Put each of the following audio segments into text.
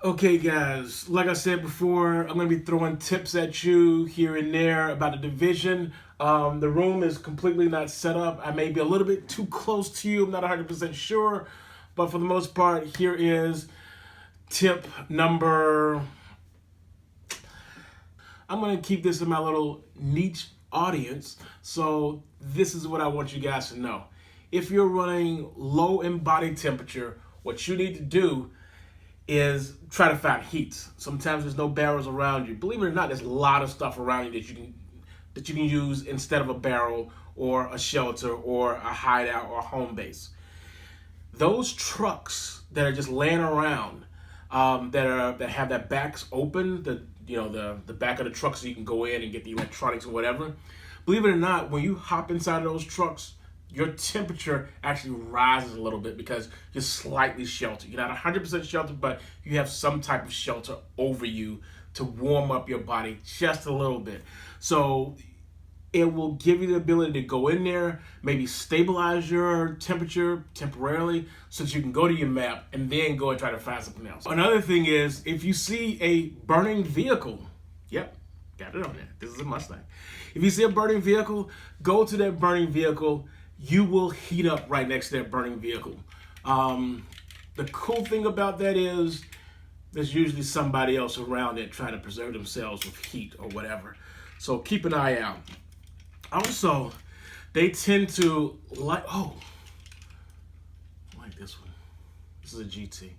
Okay, guys, like I said before, I'm going to be throwing tips at you here and there about the division. The room is completely not set up. I may be a little bit too close to you. I'm not 100% sure. But for the most part, here is tip number. I'm going to keep this in my little niche audience. So, this is what I want you guys to know. If you're running low in body temperature, what you need to do is try to find heat. Sometimes there's no barrels around you. Believe it or not, there's a lot of stuff around you that you can use instead of a barrel or a shelter or a hideout or a home base. Those trucks that are just laying around, that have their backs open, the back of the truck so you can go in and get the electronics or whatever. Believe it or not, when you hop inside of those trucks, your temperature actually rises a little bit because you're slightly sheltered. You're not 100% sheltered, but you have some type of shelter over you to warm up your body just a little bit. So it will give you the ability to go in there, maybe stabilize your temperature temporarily so that you can go to your map and then go and try to find something else. Another thing is if you see a burning vehicle, yep, got it on there. This is a Mustang. If you see a burning vehicle, go to that burning vehicle. You will heat up right next to that burning vehicle. The cool thing about that is there's usually somebody else around it trying to preserve themselves with heat or whatever. So keep an eye out. Also, they tend to I like this one. This is a GT.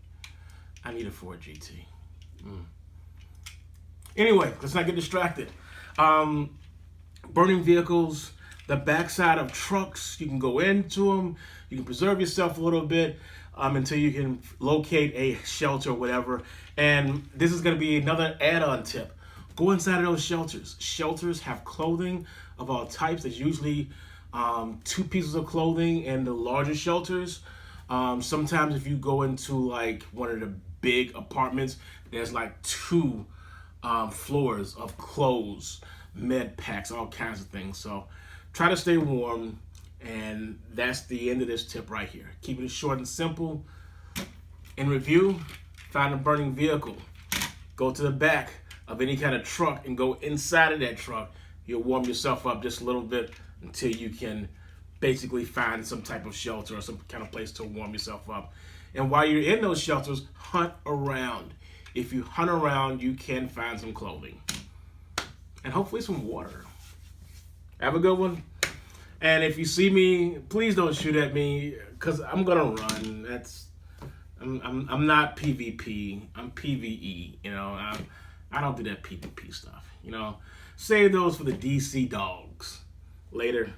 I need a Ford GT. Anyway, let's not get distracted. Burning vehicles, the backside of trucks, you can go into them. You can preserve yourself a little bit until you can locate a shelter or whatever. And this is going to be another add-on tip. Go inside of those shelters. Shelters have clothing of all types. There's usually two pieces of clothing in the larger shelters. Sometimes if you go into like one of the big apartments, there's like two floors of clothes, med packs, all kinds of things. So try to stay warm. And that's the end of this tip right here. Keeping it short and simple. In review, find a burning vehicle. Go to the back of any kind of truck and go inside of that truck. You'll warm yourself up just a little bit until you can basically find some type of shelter or some kind of place to warm yourself up. And while you're in those shelters, hunt around. If you hunt around, you can find some clothing. And hopefully some water. Have a good one. And if you see me, please don't shoot at me because I'm gonna run. I'm not PvP. I'm PvE. I don't do that PvP stuff. Save those for the DC dogs. Later.